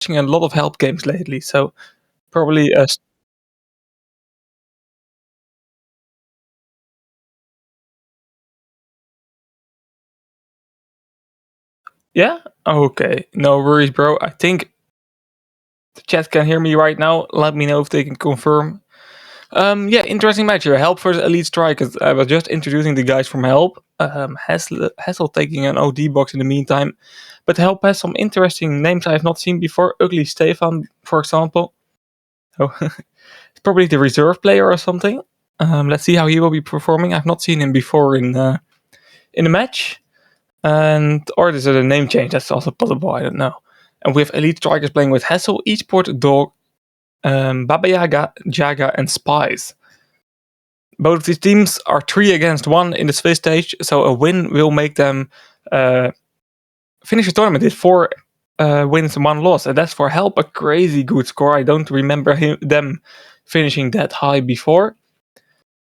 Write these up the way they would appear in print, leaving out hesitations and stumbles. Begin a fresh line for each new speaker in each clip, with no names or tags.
watching a lot of help games lately, so probably yeah? Okay, no worries, bro. I think the chat can hear me right now. Let me know if they can confirm. Yeah, interesting match here. Help versus Elite Strikers. I was just introducing the guys from Help. Hassel taking an OD box in the meantime. But Help has some interesting names I have not seen before. Ugly Stefan, for example. Oh, it's probably the reserve player or something. Let's see how he will be performing. I've not seen him before in the match. Or is it a name change? That's also possible. I don't know. And we have Elite Strikers playing with Hassel, Eastport, Dog, Baba Yaga, Jaga, and Spies. Both of these teams are 3-1 in the Swiss stage, so a win will make them finish the tournament with 4 wins and 1 loss, and that's for Help a crazy good score. I don't remember them finishing that high before.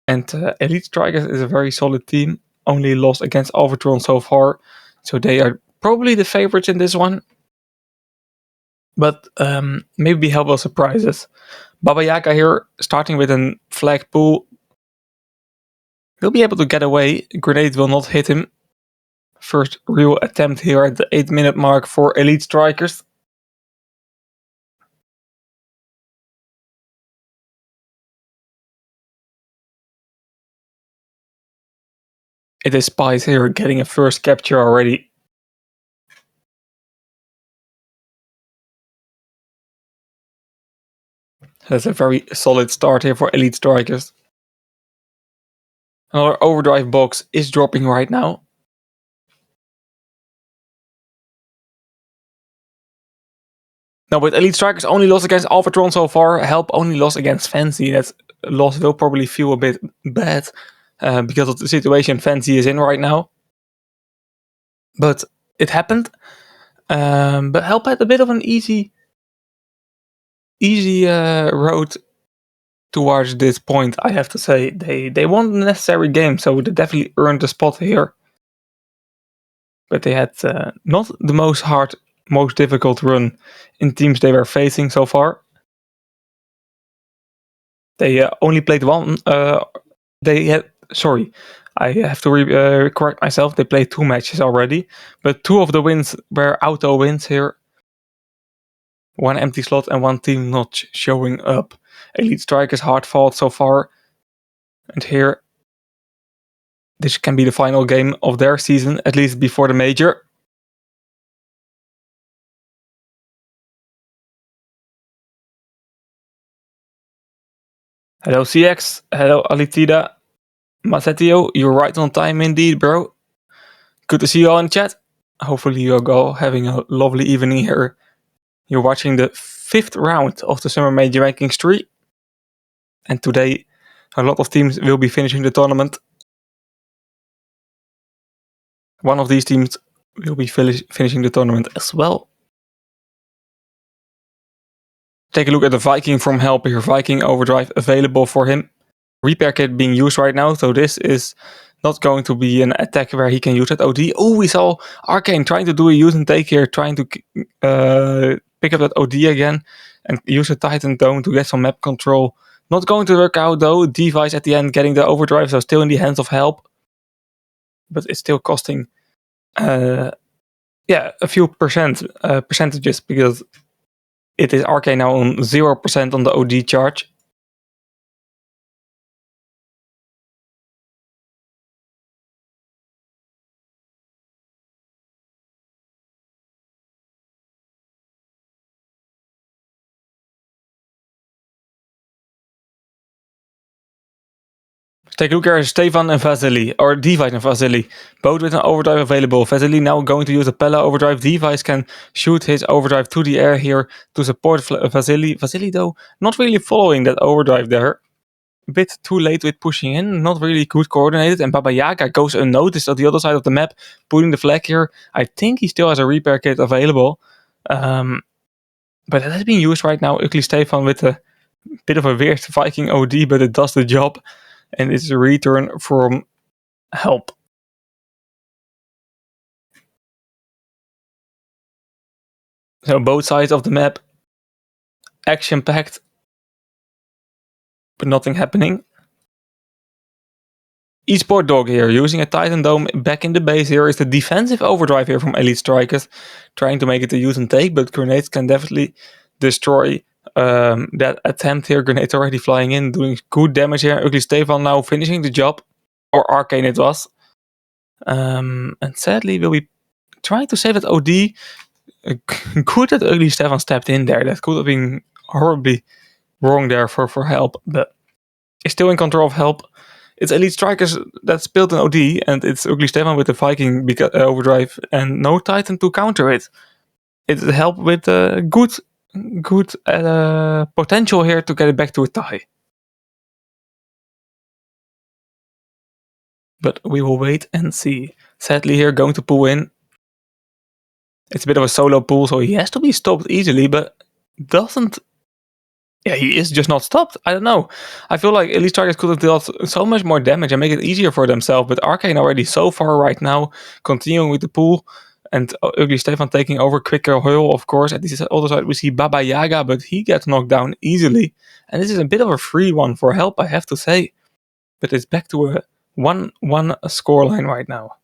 And Elite Strikers is a very solid team, only lost against Alvatron so far, so they are probably the favorites in this one. But maybe Help will surprise us. Baba Yaga here, starting with a flag pool. He'll be able to get away. Grenade will not hit him. First real attempt here at the 8-minute mark for Elite Strikers. It is Spies here getting a first capture already. That's a very solid start here for Elite Strikers. Another overdrive box is dropping right now. Now with Elite Strikers only lost against Alphatron so far, Help only lost against Fancy. That loss will probably feel a bit bad because of the situation Fancy is in right now. But it happened. But Help had a bit of an easy road towards this point, I have to say. They won the necessary game, so they definitely earned the spot here. But they had not the most difficult run in teams they were facing so far. They only played one. I have to correct myself. They played 2 matches already, but 2 of the wins were auto wins here. 1 empty slot and 1 team not showing up. Elite Strikers hard fought so far, and here this can be the final game of their season, at least before the major. Hello CX, hello Alitida, Masetio, you're right on time indeed, bro. Good to see you all in chat. Hopefully you're all having a lovely evening here. You're watching the 5th round of the Summer Major Rankings 3. And today a lot of teams will be finishing the tournament. One of these teams will be finishing the tournament as well. Take a look at the Viking from Help here. Viking overdrive available for him. Repair kit being used right now, so this is not going to be an attack where he can use that OD. Oh, we saw Arcane trying to do a use and take here, trying to pick up that OD again and use a Titan Dome to get some map control. Not going to work out though. Device at the end getting the overdrive, so still in the hands of Help. But it's still costing a few percentages, because it is Arcane now on 0% on the OD charge. Take a look here, Stefan and Vasily, or Device and Vasily, both with an overdrive available. Vasily now going to use a Pella overdrive. Device can shoot his overdrive to the air here to support Vasily. Vasily though, not really following that overdrive there. A bit too late with pushing in, not really good coordinated, and Baba Yaga goes unnoticed on the other side of the map, putting the flag here. I think he still has a repair kit available, but it has been used right now. Ugly Stefan with a bit of a weird Viking OD, but it does the job. And it's a return from Help. So both sides of the map action-packed, but nothing happening. Esport Dog here, using a Titan Dome back in the base here, is the defensive overdrive here from Elite Strikers, trying to make it a use and take, but grenades can definitely destroy that attempt here. Grenades already flying in, doing good damage here. Ugly Stefan now finishing the job, or Arcane it was. And sadly, will be trying to save that OD. Good that Ugly Stefan stepped in there. That could have been horribly wrong there for help, but is still in control of help. It's Elite Strikers that spilled an OD, and it's Ugly Stefan with the Viking overdrive, and no Titan to counter it. It helped with good potential here to get it back to a tie. But we will wait and see. Sadly here, going to pull in. It's a bit of a solo pull, so he has to be stopped easily, but doesn't... Yeah, he is just not stopped. I don't know. I feel like Elite Strikers could have dealt so much more damage and make it easier for themselves, but Arcane already so far right now, continuing with the pull, and Ugly Stefan taking over. Quicker Hurl, of course. At the other side we see Baba Yaga, but he gets knocked down easily. And this is a bit of a free one for help, I have to say. But it's back to a 1-1 scoreline right now.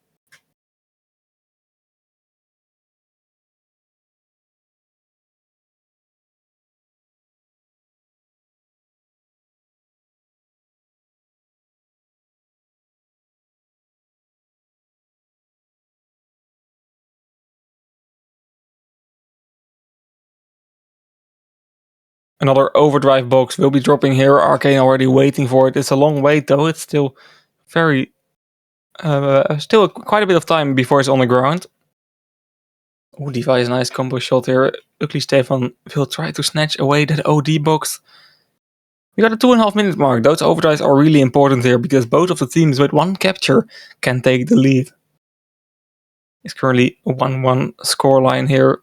Another overdrive box will be dropping here. Arcane already waiting for it. It's a long wait though. It's still very... still quite a bit of time before it's on the ground. Oh, Device, nice combo shot here. Ugly Stefan will try to snatch away that OD box. We got a 2.5 minute mark. Those overdrives are really important here because both of the teams with one capture can take the lead. It's currently a 1-1 scoreline here.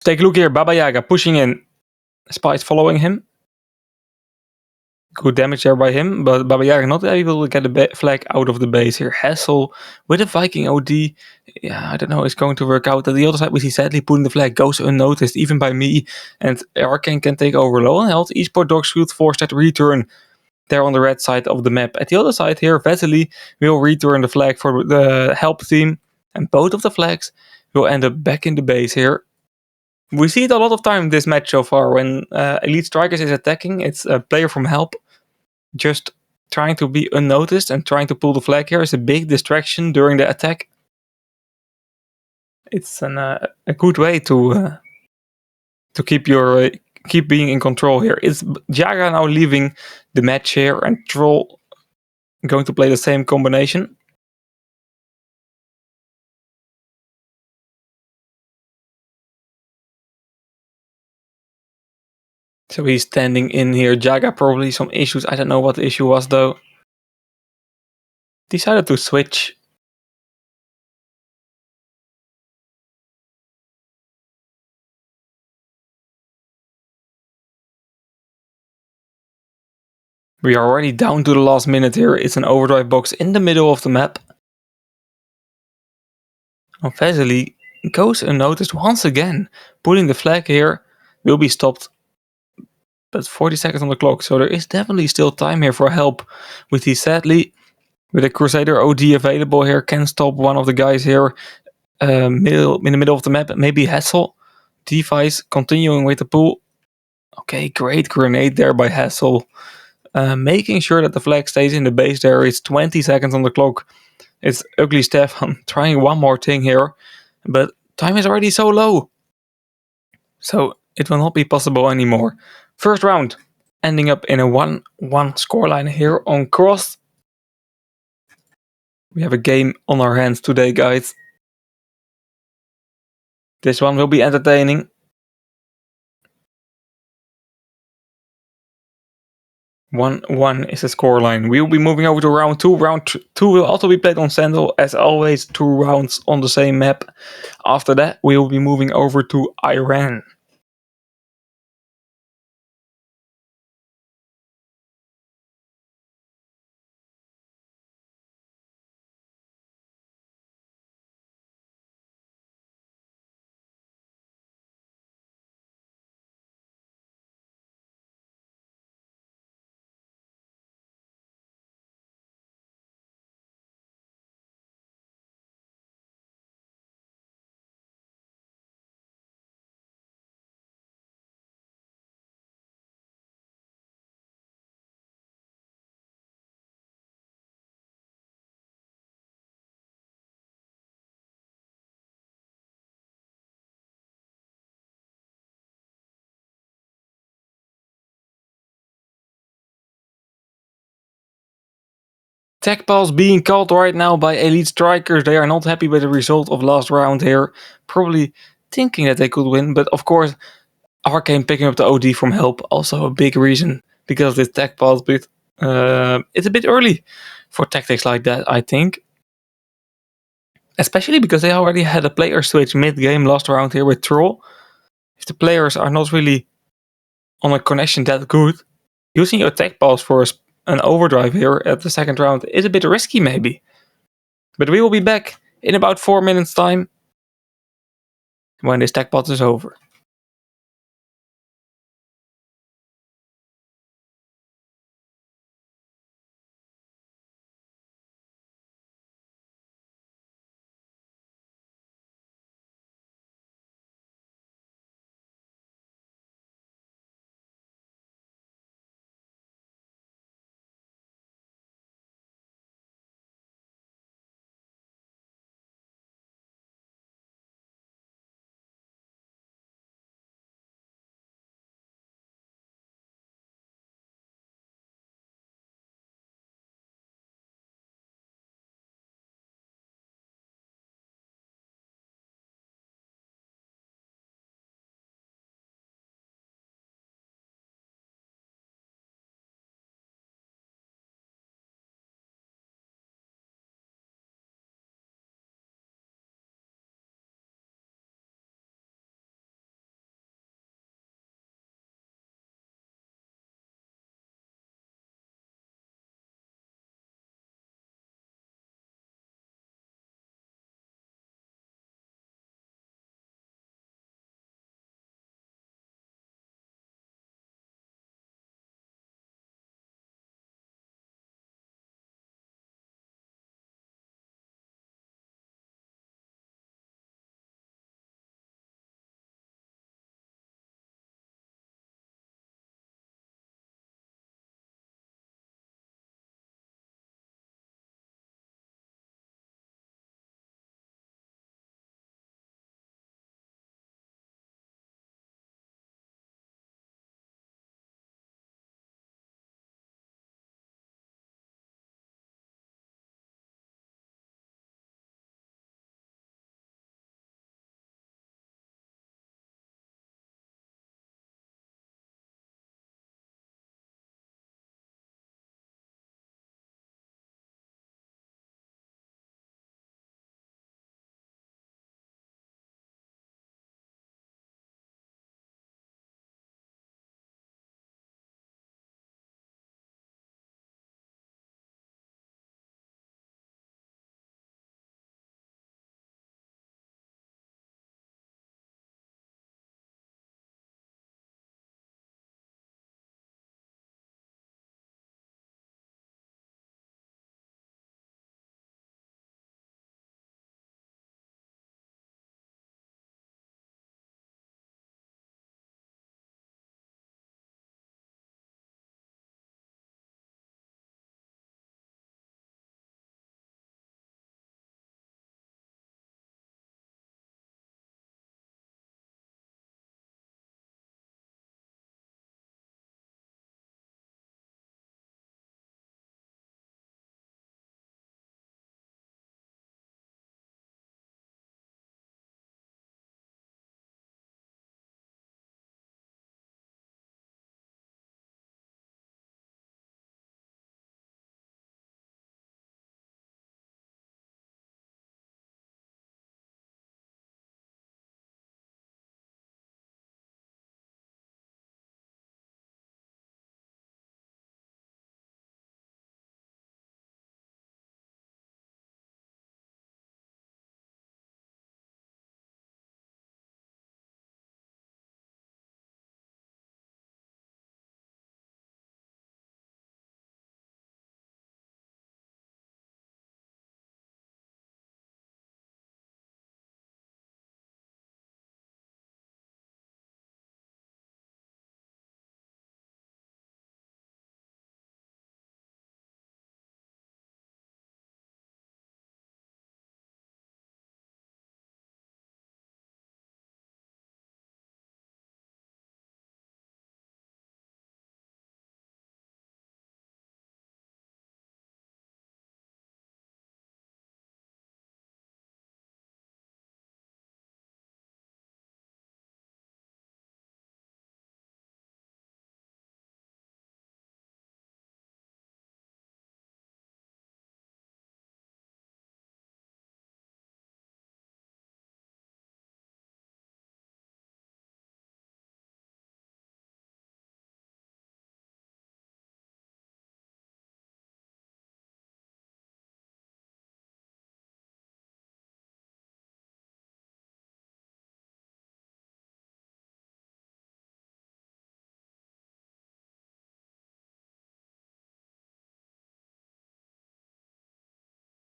Take a look here. Baba Yaga pushing in. Spice following him. Good damage there by him, but Baba Yaga not able to get the flag out of the base here. Hassel with a Viking OD. Yeah, I don't know, it's going to work out. At the other side, we see sadly putting the flag goes unnoticed, even by me. And Arcane can take over low on health. Esport Dog should force that return there on the red side of the map. At the other side here, Vesely will return the flag for the help team. And both of the flags will end up back in the base here. We see it a lot of time this match so far. When Elite Strikers is attacking, it's a player from help just trying to be unnoticed and trying to pull the flag here is a big distraction during the attack. It's a good way to keep being in control here. It's Jaga now leaving the match here, and Troll going to play the same combination. So he's standing in here. Jaga probably some issues. I don't know what the issue was though. Decided to switch. We are already down to the last minute here. It's an overdrive box in the middle of the map. Vesely goes unnoticed once again. Pulling the flag here will be stopped. But 40 seconds on the clock, so there is definitely still time here for help. With he sadly, with a Crusader OD available here, can stop one of the guys here in the middle of the map. Maybe Hassel. Device continuing with the pull. Okay, great grenade there by Hassel. Making sure that the flag stays in the base there. It's 20 seconds on the clock. It's Ugly Stefan trying one more thing here. But time is already so low. So it will not be possible anymore. First round, ending up in a 1-1 scoreline here on Cross. We have a game on our hands today, guys. This one will be entertaining. 1-1 is the scoreline. We will be moving over to round 2. Round 2 will also be played on Sandal. As always, 2 rounds on the same map. After that, we will be moving over to Iran. Tech balls being called right now by Elite Strikers. They are not happy with the result of last round here. Probably thinking that they could win, but of course, Arcane picking up the OD from Help also a big reason because of this tech pulse. But it's a bit early for tactics like that, I think. Especially because they already had a player switch mid-game last round here with Troll. If the players are not really on a connection that good, using your tech pulse for an overdrive here at the second round is a bit risky maybe. But we will be back in about 4 minutes time when this tech pulse is over.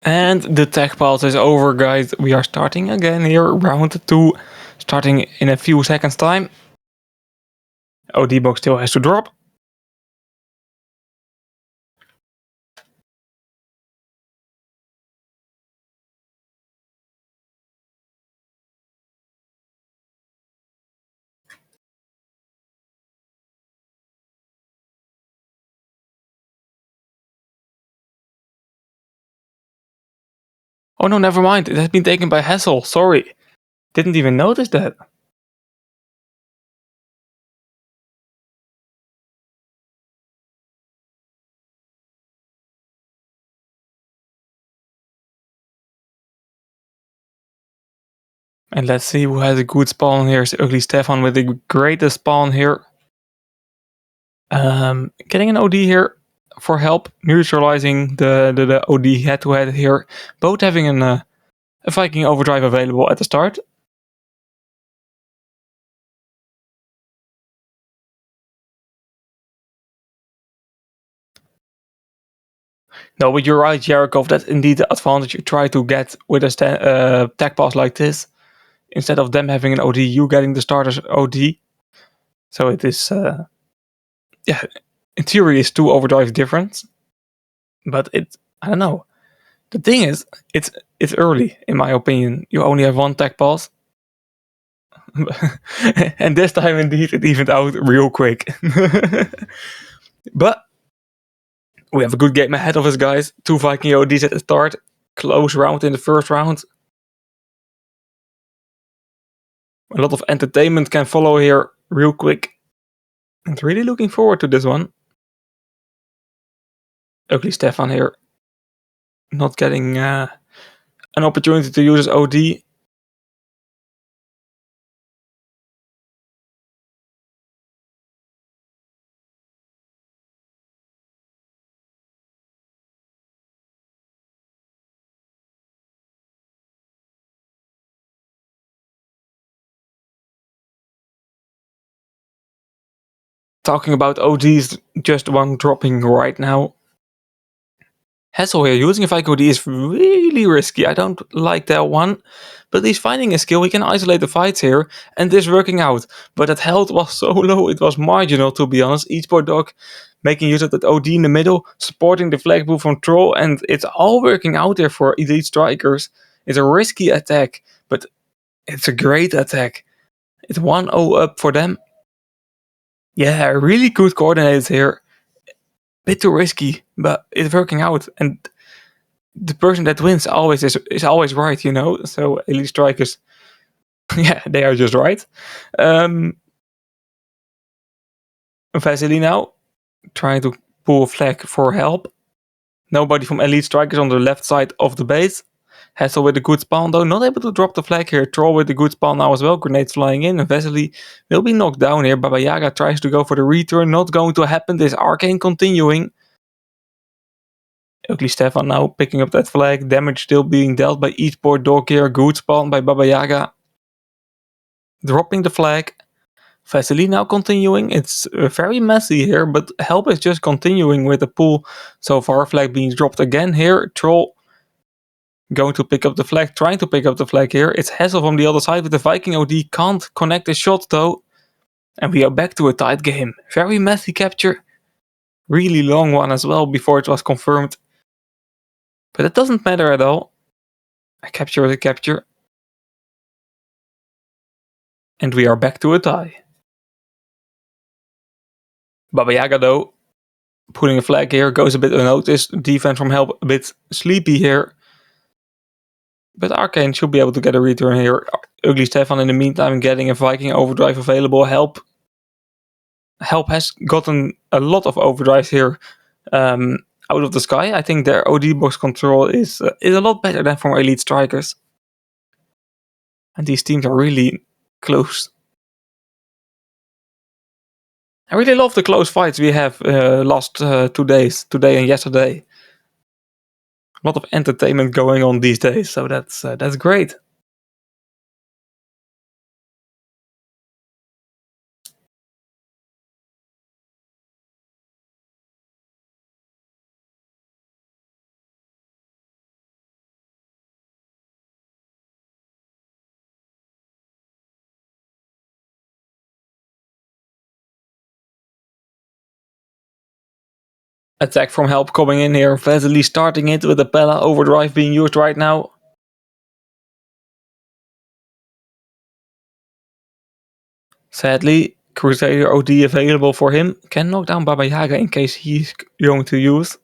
And the tech pulse is over, guys. We are starting again here, round 2, starting in a few seconds time. OD box still has to drop. Oh no, never mind. It has been taken by Hassel. Sorry. Didn't even notice that. And let's see who has a good spawn here. It's Ugly Stefan with the greatest spawn here. Getting an OD here for help, neutralizing the OD head-to-head here. Both having a Viking overdrive available at the start. No, but you're right, Yarakov. That's indeed the advantage you try to get with a tech pass like this. Instead of them having an OD, you getting the starter's OD. So it is, yeah, in theory, it's 2 overdrive difference. But I don't know. The thing is, it's early, in my opinion. You only have 1 tech pass. And this time, indeed, it evened out real quick. But we have a good game ahead of us, guys. 2 Viking ODs at the start. Close round in the first round. A lot of entertainment can follow here real quick. And really looking forward to this one. Ugly Stefan here. Not getting an opportunity to use his OD. Talking about ODs, just one dropping right now. Hassel here, using a Viking OD is really risky. I don't like that one. But he's finding a skill, he can isolate the fights here, and this working out. But that health was so low, it was marginal, to be honest. Esports Dog making use of that OD in the middle, supporting the flag move from Troll, and it's all working out there for Elite Strikers. It's a risky attack, but it's a great attack. It's 1-0 up for them. Yeah, really good coordinated here. Bit too risky, but it's working out. And the person that wins always is always right, you know. So Elite Strikers, yeah, they are just right. Vasily now trying to pull a flag for help. Nobody from Elite Strikers on the left side of the base. Hassel with a good spawn though, not able to drop the flag here. Troll with a good spawn now as well. Grenades flying in, and Vasily will be knocked down here. Baba Yaga tries to go for the return, not going to happen. This Arcane continuing. Ugly Stefan now picking up that flag. Damage still being dealt by Esports Dog here. Good spawn by Baba Yaga. Dropping the flag. Vasily now continuing. It's very messy here, but help is just continuing with the pull so far. Flag being dropped again here. Troll going to pick up the flag, trying to pick up the flag here. It's Hassel from the other side with the Viking OD. Can't connect the shot though. And we are back to a tight game. Very messy capture. Really long one as well before it was confirmed. But it doesn't matter at all. A capture is a capture. And we are back to a tie. Baba Yaga though, putting a flag here, goes a bit unnoticed. Defense from help a bit sleepy here. But Arcane should be able to get a return here. Ugly Stefan in the meantime getting a Viking overdrive available. Help has gotten a lot of overdrives here out of the sky. I think their OD box control is a lot better than from Elite Strikers. And these teams are really close. I really love the close fights we have last 2 days, today and yesterday. A lot of entertainment going on these days, so that's great. Attack from help coming in here. Vesely starting it with the Pella overdrive being used right now. Sadly, Crusader OD available for him. Can knock down Baba Yaga in case he's going to use.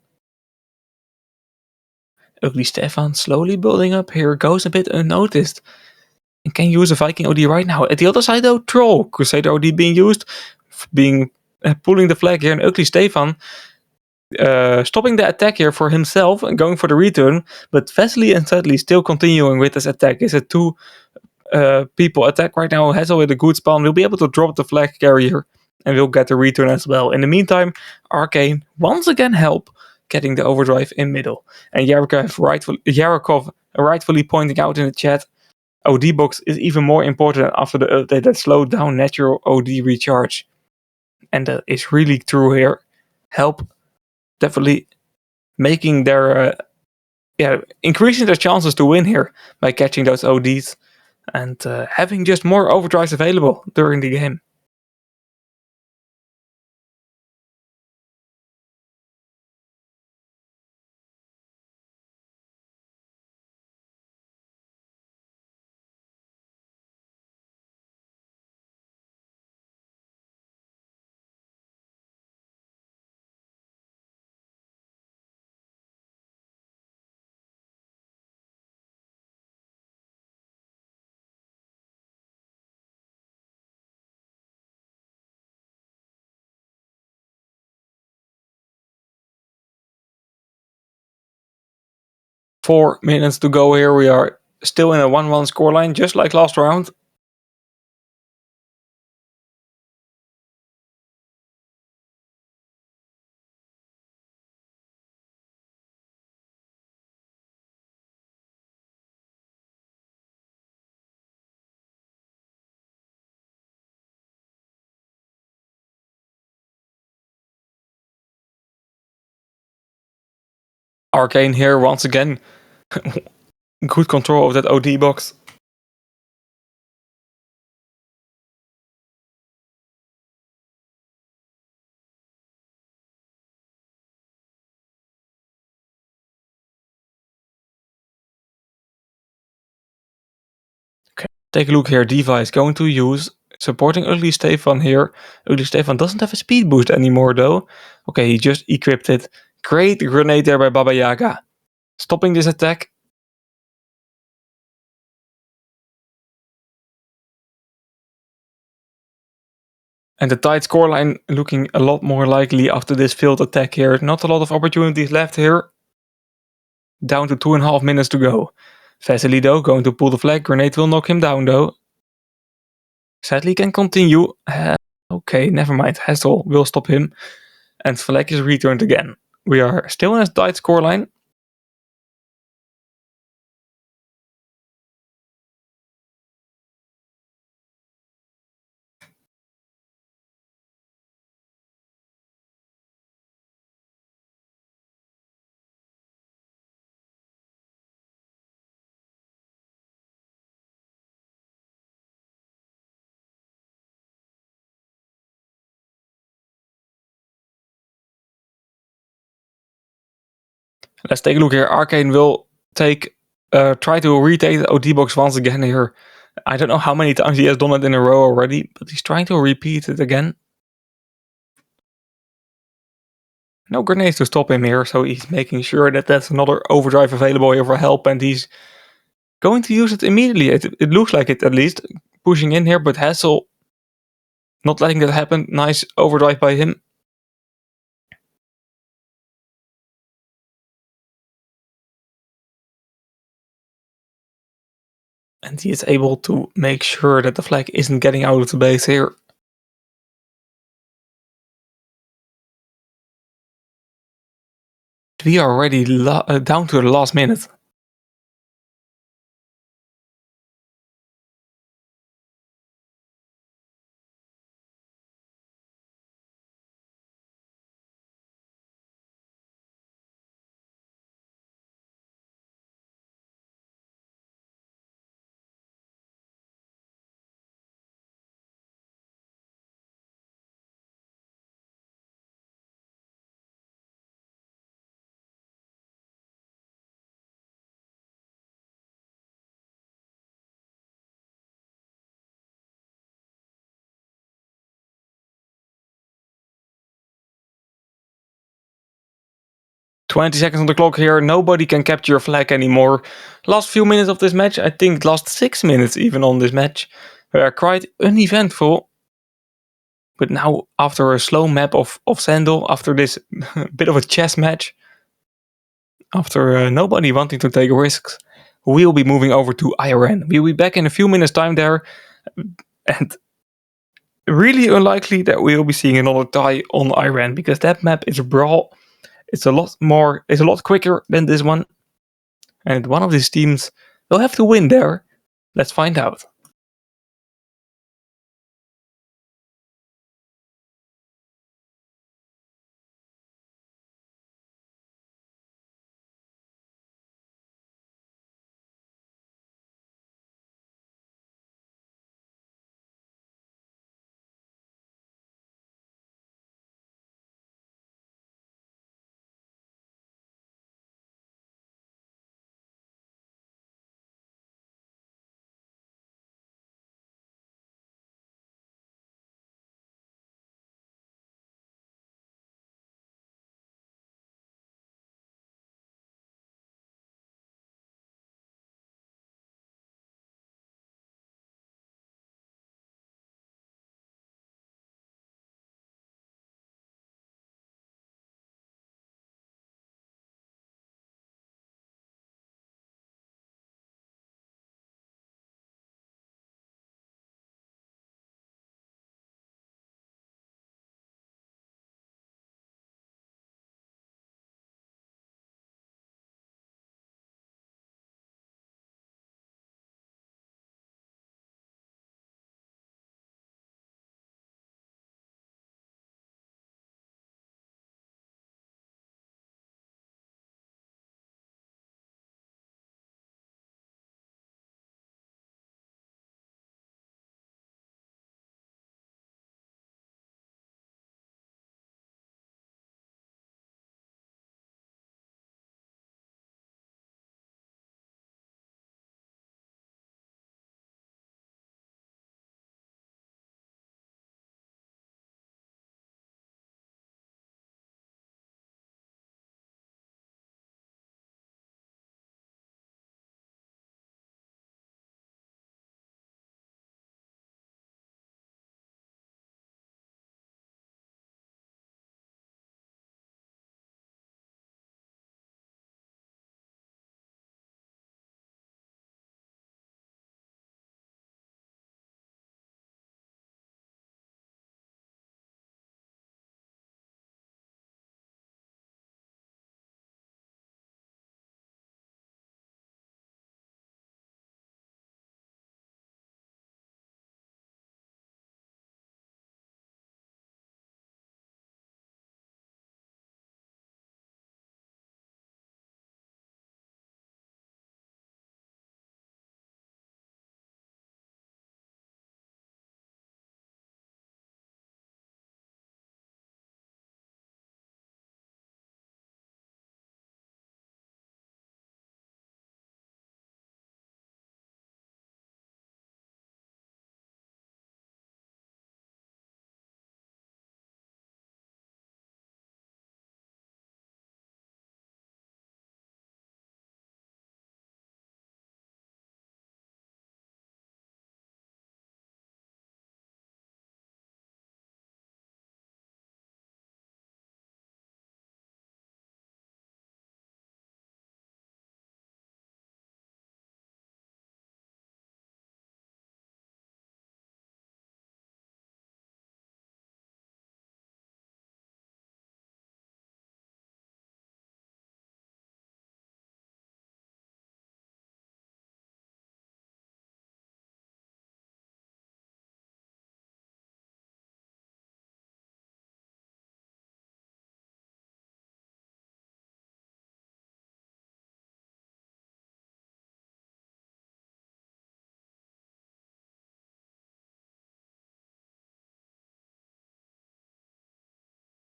Ugly Stefan slowly building up here. Goes a bit unnoticed. And can use a Viking OD right now. At the other side though, Troll. Crusader OD being used. Pulling the flag here. And Ugly Stefan stopping the attack here for himself and going for the return. But Vesely and Sadly still continuing with this attack. It's a two people attack right now. Hassel with a good spawn will be able to drop the flag carrier and will get the return as well. In the meantime, Arcane once again help getting the overdrive in middle. And Yarakov rightfully pointing out in the chat, OD box is even more important after the update that slowed down natural OD recharge. And that is really true here. Help definitely making their increasing their chances to win here by catching those ODs and having just more overdrives available during the game. Four minutes to go here. We are still in a 1-1 scoreline, just like last round. Arcane here once again. Good control of that OD box. Okay, take a look here. Diva is going to use supporting Ugly Stefan here. Ugly Stefan doesn't have a speed boost anymore though. Okay, he just equipped it. Great grenade there by Baba Yaga. Stopping this attack. And the tight scoreline looking a lot more likely after this failed attack here. Not a lot of opportunities left here. Down to 2.5 minutes to go. Vesely though going to pull the flag. Grenade will knock him down though. Sadly can continue. Okay, never mind. Hassel will stop him. And flag is returned again. We are still in a tight scoreline. Let's take a look here. Arcane will try to retake the OD box once again here. I don't know how many times he has done it in a row already, but he's trying to repeat it again. No grenades to stop him here, so he's making sure that that's another overdrive available here for help, and he's going to use it immediately. It looks like it at least. Pushing in here, but Hassel not letting that happen. Nice overdrive by him. And he is able to make sure that the flag isn't getting out of the base here. We are already down to the last minute. 20 seconds on the clock here. Nobody can capture a flag anymore. Last few minutes of this match, I think last 6 minutes even on this match, were quite uneventful. But now, after a slow map of Sandal, after this bit of a chess match, after nobody wanting to take risks, we'll be moving over to Iran. We'll be back in a few minutes time there. And really unlikely that we'll be seeing another tie on Iran, because that map is a brawl. It's a lot quicker than this one. And one of these teams will have to win there. Let's find out.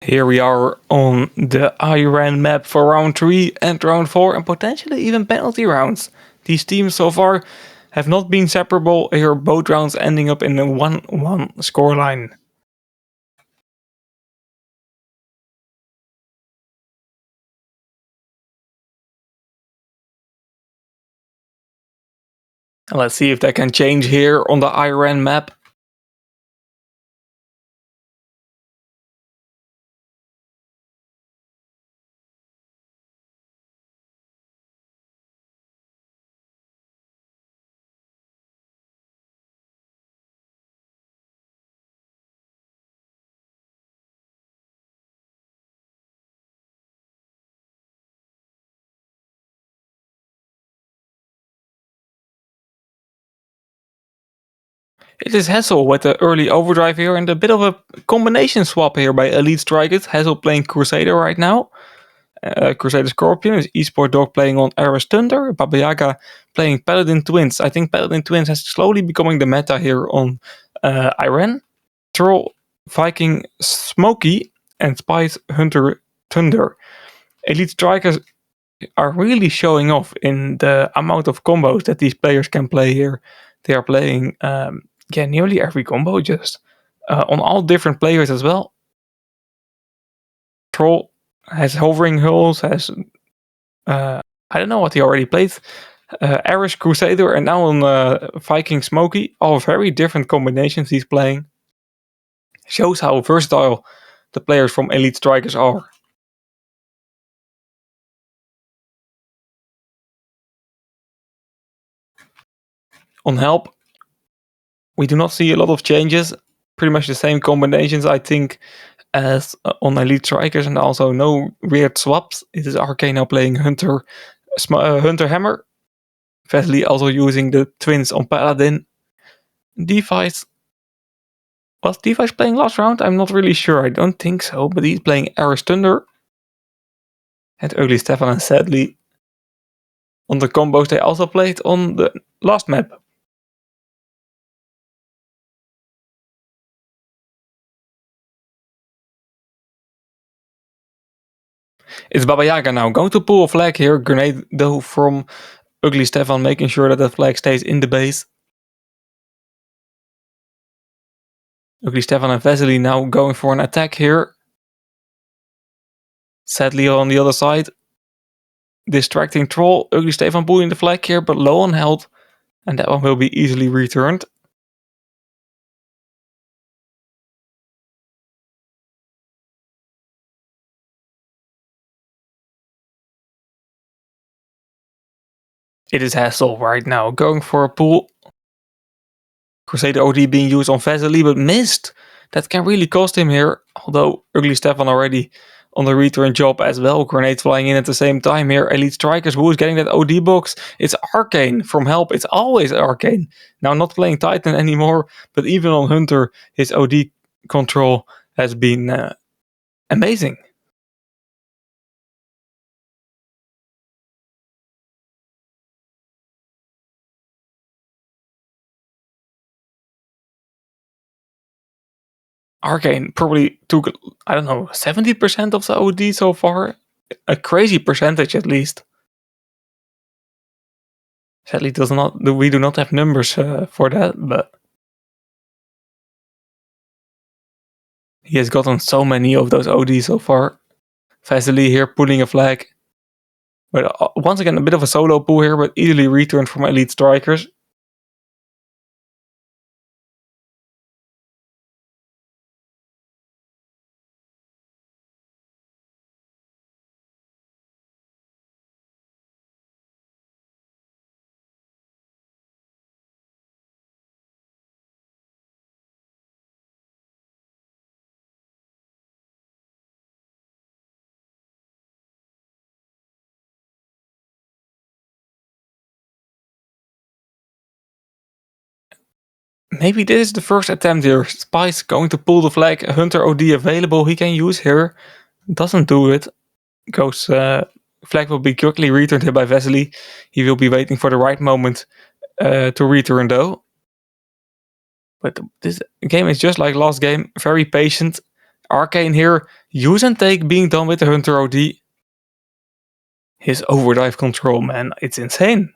Here we are on the Iran map for round 3 and round 4, and potentially even penalty rounds. These teams so far have not been separable here, both rounds ending up in a 1-1 scoreline. And let's see if that can change here on the Iran map. It is Hassel with the early overdrive here and a bit of a combination swap here by Elite Strikers. Hassel playing Crusader right now. Crusader Scorpion is Esport Dog playing on Ares Thunder. Baba Yaga playing Paladin Twins. I think Paladin Twins has slowly becoming the meta here on Iran. Troll Viking Smokey and Spice Hunter Thunder. Elite Strikers are really showing off in the amount of combos that these players can play here. They are playing nearly every combo just on all different players as well. Troll has hovering hulls, has I don't know what he already played. Ares Crusader and now on Viking Smokey. All very different combinations he's playing. Shows how versatile the players from Elite Strikers are. On help, we do not see a lot of changes. Pretty much the same combinations, I think, as on Elite Strikers, and also no weird swaps. It is Arcane now playing Hunter Hammer. Vesely also using the twins on Paladin. Device. Was Device playing last round? I'm not really sure. I don't think so, but he's playing Ares Thunder. And Ugly Stefan and Sadly on the combos they also played on the last map. It's Baba Yaga now going to pull a flag here. Grenade though from Ugly Stefan, making sure that the flag stays in the base. Ugly Stefan and Vesely now going for an attack here. Sadly on the other side. Distracting Troll. Ugly Stefan pulling the flag here, but low on health. And that one will be easily returned. It is Hassel right now going for a pull. Crusader OD being used on Vesely, but missed. That can really cost him here. Although Ugly Stefan already on the return job as well. Grenades flying in at the same time here. Elite Strikers, who is getting that OD box? It's Arcane from Help. It's always Arcane. Now not playing Titan anymore, but even on Hunter, his OD control has been amazing. Arcane probably took, I don't know, 70% of the OD so far. A crazy percentage at least. Sadly, we do not have numbers for that, but he has gotten so many of those ODs so far. Vasily here pulling a flag. But once again, a bit of a solo pull here, but easily returned from Elite Strikers. Maybe this is the first attempt here. Spice going to pull the flag. Hunter OD available. He can use here. Doesn't do it. Goes. Flag will be quickly returned here by Vasily. He will be waiting for the right moment to return though. But this game is just like last game. Very patient. Arcane here. Use and take being done with the Hunter OD. His overdrive control, man. It's insane.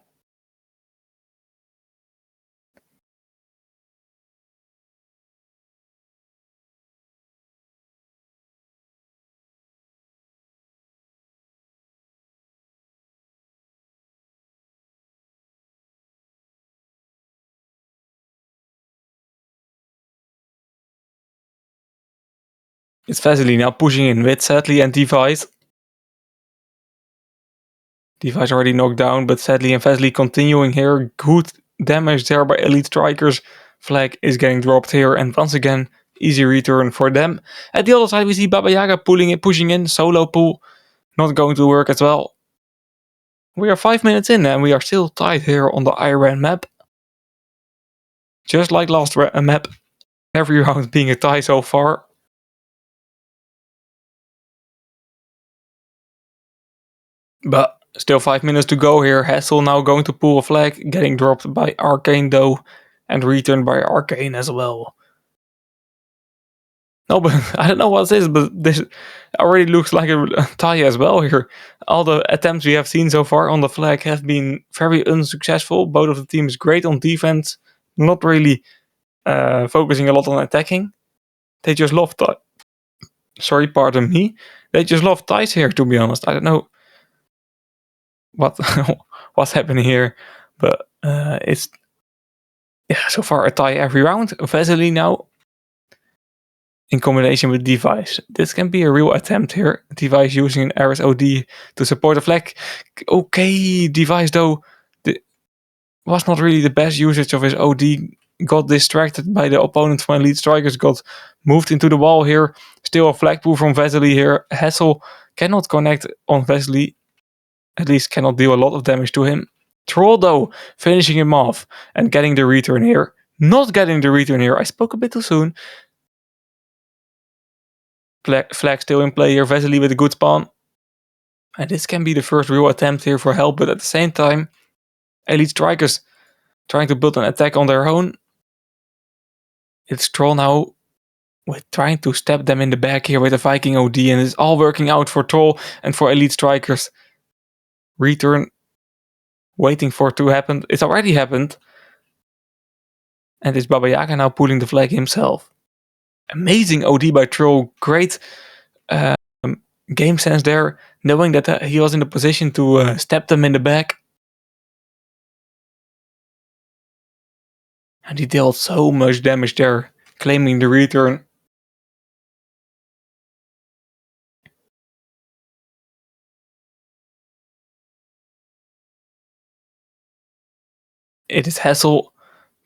It's Vesely now pushing in with Sadly and Device. Device already knocked down, but Sadly and Vesely continuing here. Good damage there by Elite Strikers. Flag is getting dropped here, and once again, easy return for them. At the other side, we see Baba Yaga pushing in. Solo pull, not going to work as well. We are 5 minutes in, and we are still tied here on the Iran map. Just like last map, every round being a tie so far. But still 5 minutes to go here. Hassel now going to pull a flag, getting dropped by Arcane though, and returned by Arcane as well. No, but I don't know what this is, but this already looks like a tie as well here. All the attempts we have seen so far on the flag have been very unsuccessful. Both of the teams great on defense, not really focusing a lot on attacking. They just love sorry, pardon me. They just love ties here, to be honest. I don't know what's happening here, but it's so far a tie every round. Vesely now in combination with Device. This can be a real attempt here. Device using an Ares OD to support the flag. Okay, Device though was not really the best usage of his OD. Got distracted by the opponent from Elite Strikers. Got moved into the wall here. Still a flag pull from Vesely here. Hassel cannot connect on Vesely. At least cannot deal a lot of damage to him. Troll though, finishing him off and getting the return here. Not getting the return here. I spoke a bit too soon. Flag still in play here. Vesely with a good spawn. And this can be the first real attempt here for help. But at the same time, Elite Strikers trying to build an attack on their own. It's Troll now with trying to stab them in the back here with a Viking OD. And it's all working out for Troll and for Elite Strikers. Return waiting for it to happen. It's already happened. And it's Baba Yaga now pulling the flag himself. Amazing OD by Troll. Great game sense there. Knowing that he was in the position to stab them in the back. And he dealt so much damage there. Claiming the return. It is Hassel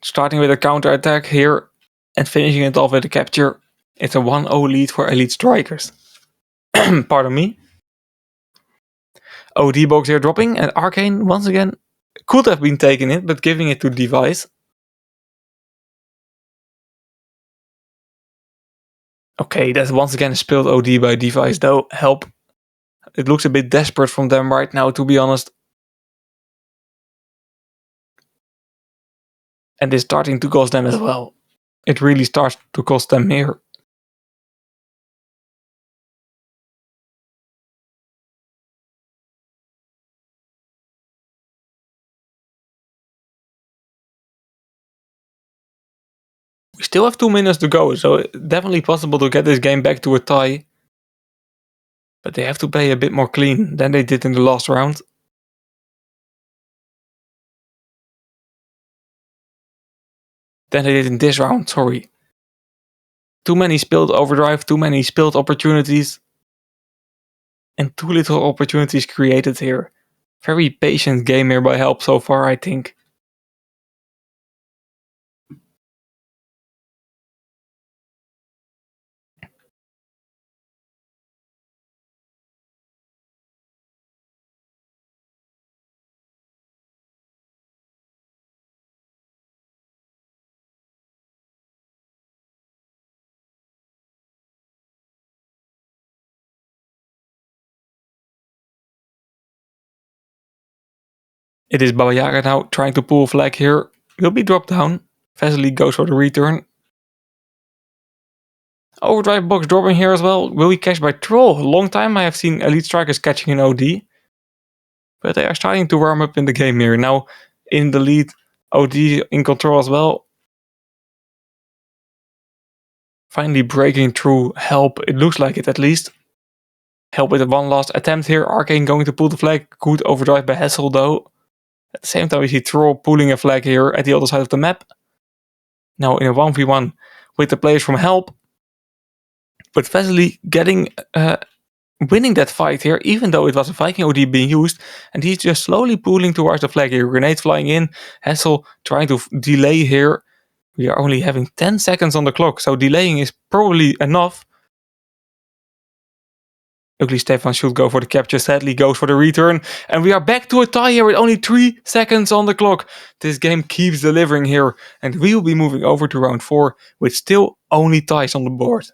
starting with a counter attack here and finishing it off with a capture. It's a 1-0 lead for Elite Strikers. Pardon me. OD box here dropping, and Arcane once again could have been taking it, but giving it to Device. Okay, that's once again a spilled OD by Device though. Help. It looks a bit desperate from them right now, to be honest. And it's starting to cost them as well. It really starts to cost them here. We still have 2 minutes to go, so definitely possible to get this game back to a tie. But they have to play a bit more clean than they did in the last round. Than they did in this round, sorry. Too many spilled overdrive, too many spilled opportunities. And too little opportunities created here. Very patient game here by Help so far, I think. It is Baba Yaga now trying to pull a flag here. Will be dropped down. Vesely goes for the return. Overdrive box dropping here as well. Will be catched by Troll. Long time I have seen Elite Strikers catching an OD. But they are starting to warm up in the game here. Now in the lead. OD in control as well. Finally breaking through Help. It looks like it at least. Help with one last attempt here. Arcane going to pull the flag. Good overdrive by Hassel though. At the same time we see Troll pulling a flag here at the other side of the map. Now in a 1v1 with the players from Help. But Vesely getting winning that fight here, even though it was a Viking OD being used, and he's just slowly pulling towards the flag here. Grenade flying in, Hassel trying to delay here. We are only having 10 seconds on the clock, so delaying is probably enough. Ugly Stefan should go for the capture, sadly goes for the return, and we are back to a tie here with only 3 seconds on the clock. This game keeps delivering here, and we will be moving over to round 4 with still only ties on the board.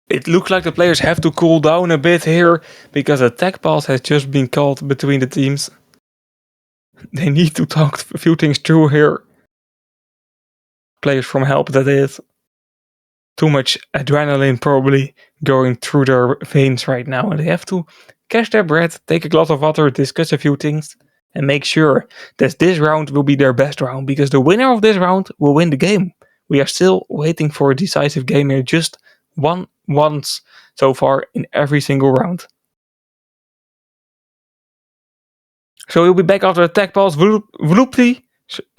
It looks like the players have to cool down a bit here, because a tech pass has just been called between the teams. They need to talk a few things through here. Players from Help, that is. Too much adrenaline probably going through their veins right now, and they have to catch their breath, take a glass of water, discuss a few things, and make sure that this round will be their best round, because the winner of this round will win the game. We are still waiting for a decisive game here, just won once so far in every single round. So we'll be back after the tech pause. Vlupti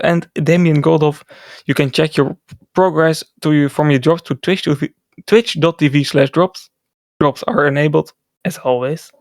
and Damien Goldhoff. You can check your progress from your drops to twitch.tv/drops. Drops are enabled as always.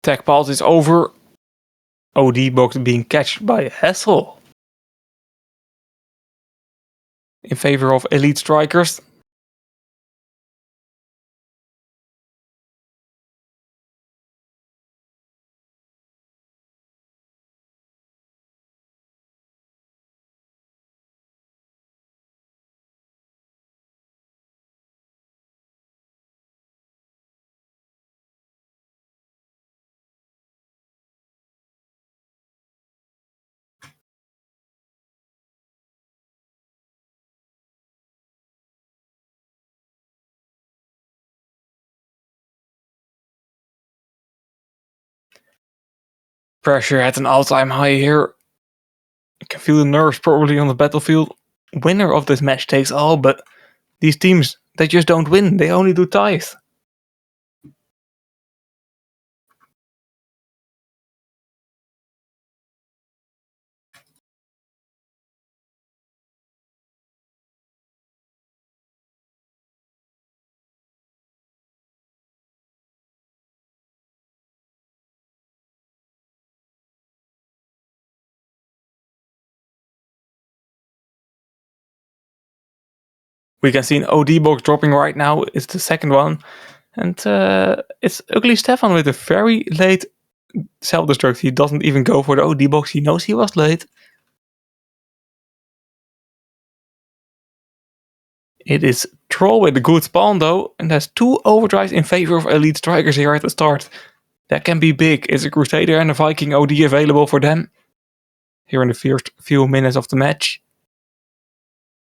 Tech pulse is over. OD box being catched by Hassel. In favor of Elite Strikers. Pressure at an all-time high here. You can feel the nerves probably on the battlefield. Winner of this match takes all, but these teams, they just don't win. They only do ties. We can see an OD box dropping right now. It's the second one. And it's Ugly Stefan with a very late self-destruct. He doesn't even go for the OD box. He knows he was late. It is Troll with a good spawn though. And has 2 overdrives in favor of Elite Strikers here at the start. That can be big. Is a Crusader and a Viking OD available for them? Here in the first few minutes of the match.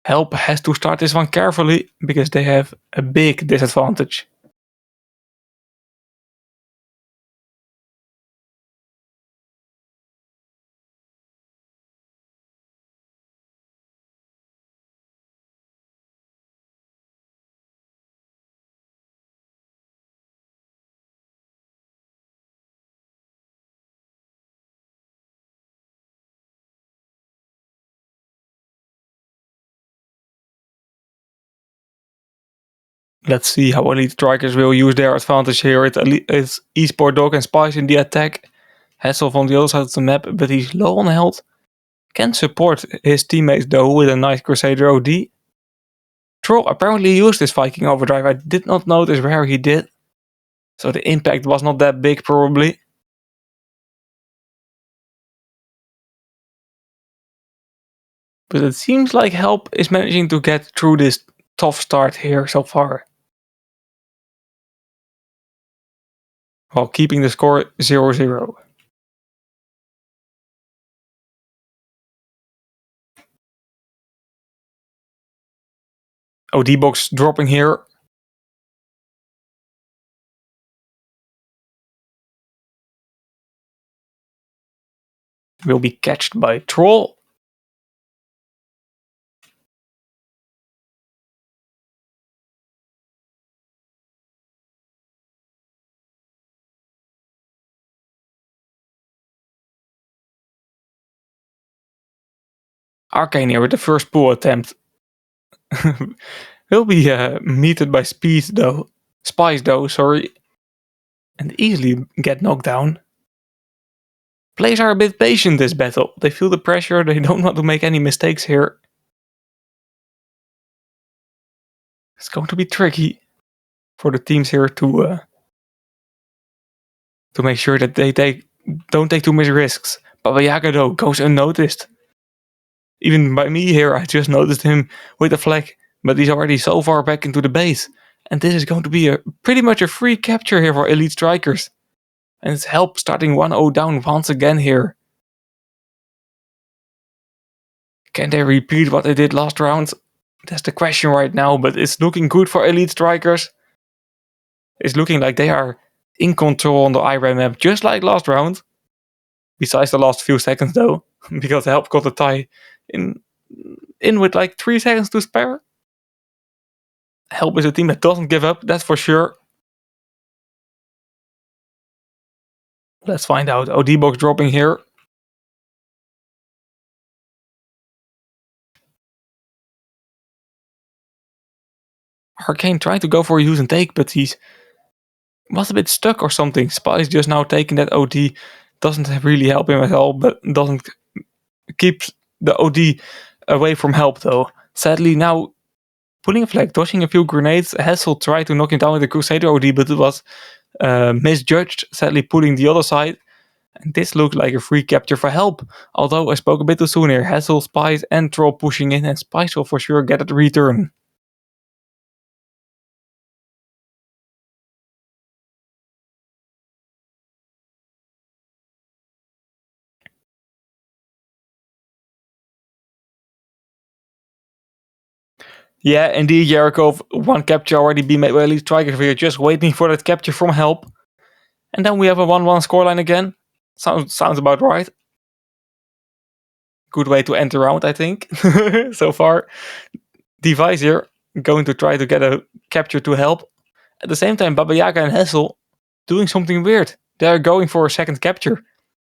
Help has to start this one carefully because they have a big disadvantage. Let's see how Elite Strikers will use their advantage here. It's Esport Dog and Spice in the attack. Hassel on the other side of the map, but he's low on health. Can support his teammates though with a nice Crusader OD. Troll apparently used his Viking overdrive. I did not notice where he did. So the impact was not that big probably. But it seems like Help is managing to get through this tough start here so far. While keeping the score 0-0. OD box dropping here. Will be catched by Troll. Arcane here with the first pull attempt. Will be meted by Spice though, sorry. And easily get knocked down. Players are a bit patient this battle. They feel the pressure, they don't want to make any mistakes here. It's going to be tricky for the teams here to make sure that they don't take too many risks. Baba Yaga though goes unnoticed. Even by me here, I just noticed him with the flag, but he's already so far back into the base. And this is going to be pretty much a free capture here for Elite Strikers. And it's Help starting 1-0 down once again here. Can they repeat what they did last round? That's the question right now, but it's looking good for Elite Strikers. It's looking like they are in control on the IRAM map, just like last round. Besides the last few seconds though, because Help got the tie in with like 3 seconds to spare. Help is a team that doesn't give up, that's for sure. Let's find out. OD box dropping here. Arcane trying to go for a use and take, but he's was a bit stuck or something. Spice just now taking that OD doesn't really help him at all, but doesn't keep the OD away from help though. Sadly now pulling a flag, dodging a few grenades. Hassel tried to knock him down with the Crusader OD, but it was misjudged, sadly pulling the other side. And this looked like a free capture for help. Although I spoke a bit too soon here. Hassel, Spice and Troll pushing in, and Spice will for sure get a return. Yeah, indeed, Yarakov. One capture already been made by Elite Strikers. We are just waiting for that capture from help. And then we have a 1-1 scoreline again. Sounds about right. Good way to end the round, I think. So far. Device here going to try to get a capture to help. At the same time, Baba Yaga and Hassel doing something weird. They're going for a second capture.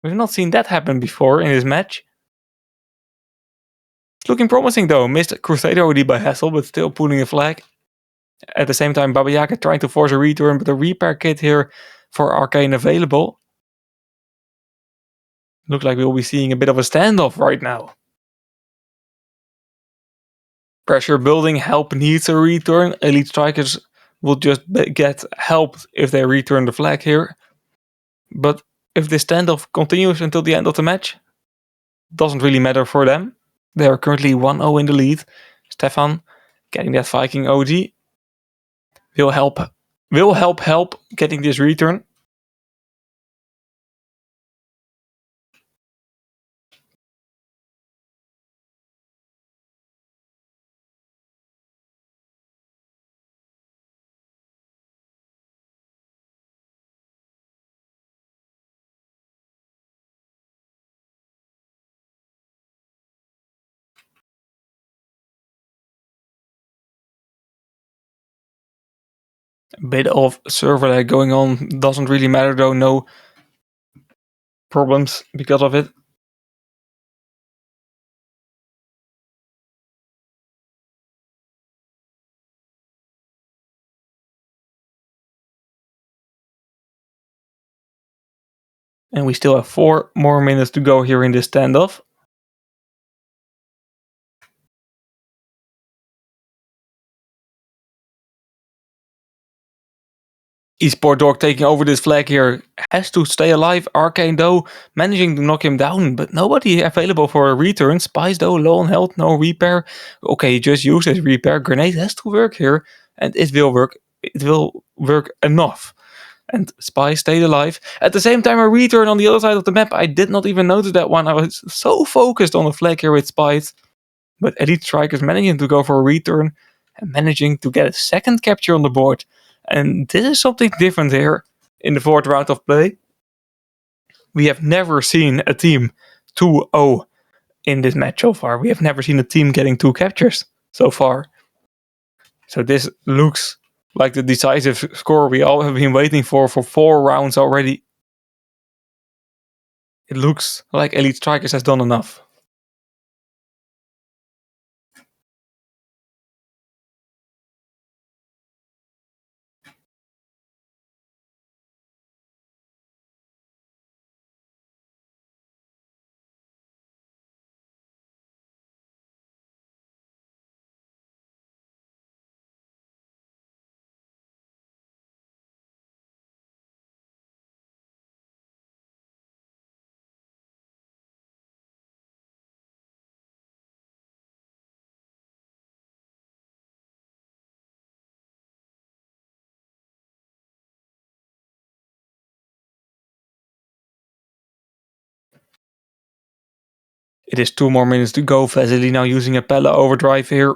We've not seen that happen before in this match. It's looking promising though. Missed Crusader OD by Hassel, but still pulling a flag. At the same time, Baba Yaga trying to force a return, but a repair kit here for Arcane available. Looks like we'll be seeing a bit of a standoff right now. Pressure building, help needs a return. Elite Strikers will just get helped if they return the flag here. But if this standoff continues until the end of the match, doesn't really matter for them. They are currently 1-0 in the lead. Stefan getting that Viking OD will help getting this return. A bit of server lag going on. Doesn't really matter though. No problems because of it. And we still have 4 more minutes to go here in this standoff. Esport Dog taking over this flag here. Has to stay alive. Arcane though managing to knock him down, but nobody available for a return. Spice though low on health, no repair. Okay, just use his repair. Grenade has to work here, and it will work. It will work enough. And Spice stayed alive. At the same time, a return on the other side of the map. I did not even notice that one. I was so focused on the flag here with Spice. But Elite Strikers managing to go for a return and managing to get a second capture on the board. And this is something different here in the 4th round of play. We have never seen a team 2-0 in this match so far. We have never seen a team getting 2 captures so far. So this looks like the decisive score we all have been waiting for 4 rounds already. It looks like Elite Strikers has done enough. It is 2 more minutes to go. Vasily now using a Pella overdrive here.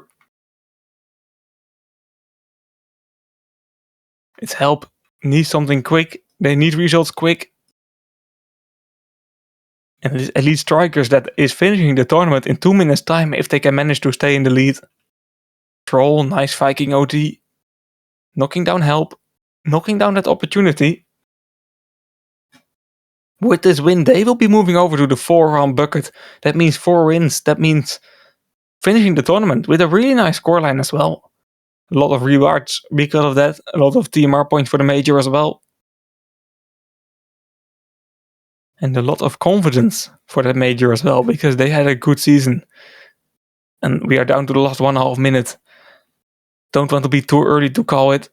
It's help. Needs something quick. They need results quick. And it is Elite Strikers that is finishing the tournament in 2 minutes time if they can manage to stay in the lead. Troll, nice Viking OD. Knocking down help. Knocking down that opportunity. With this win, they will be moving over to the 4-round bucket. That means 4 wins. That means finishing the tournament with a really nice scoreline as well. A lot of rewards because of that. A lot of TMR points for the major as well. And a lot of confidence for that major as well, because they had a good season. And we are down to the last 1.5 minute. Don't want to be too early to call it.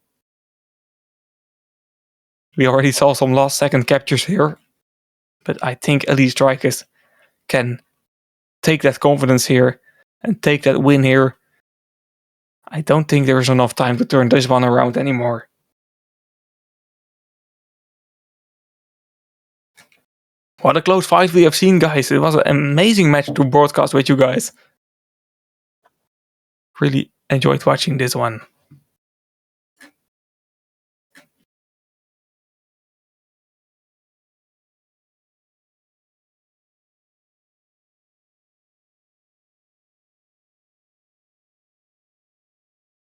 We already saw some last second captures here. But I think Elite Strikers can take that confidence here and take that win here. I don't think there's enough time to turn this one around anymore. What a close fight we have seen, guys. It was an amazing match to broadcast with you guys. Really enjoyed watching this one.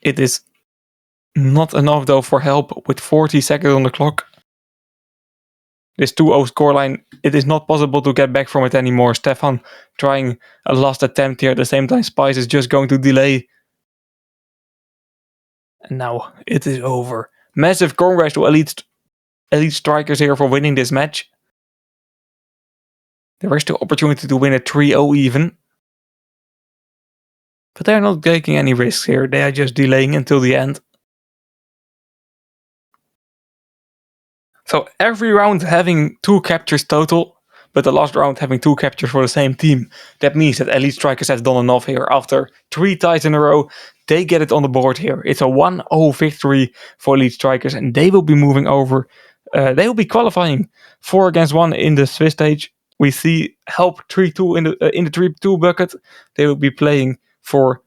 It is not enough though for help with 40 seconds on the clock. This 2-0 scoreline, it is not possible to get back from it anymore. Stefan trying a last attempt here. At the same time, Spice is just going to delay. And now it is over. Massive congrats to Elite Strikers here for winning this match. There is the opportunity to win a 3-0 even. But they're not taking any risks here. They are just delaying until the end. So every round having 2 captures total, but the last round having 2 captures for the same team. That means that Elite Strikers have done enough here. After 3 ties in a row, they get it on the board here. It's a 1-0 victory for Elite Strikers, and they will be moving over. They will be qualifying 4 against 1 in the Swiss stage. We see Help 3-2 in the 3-2 bucket. They will be playing for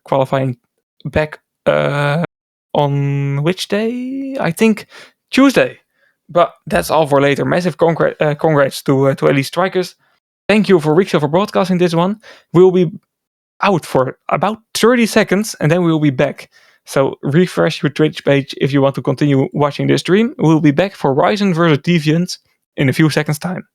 qualifying back on which day? I think Tuesday. But that's all for later. Massive congrats to Elite Strikers. Thank you for Rickshaw for broadcasting this one. We'll be out for about 30 seconds and then we'll be back. So refresh your Twitch page if you want to continue watching this stream. We'll be back for Ryzen versus Deviant in a few seconds time.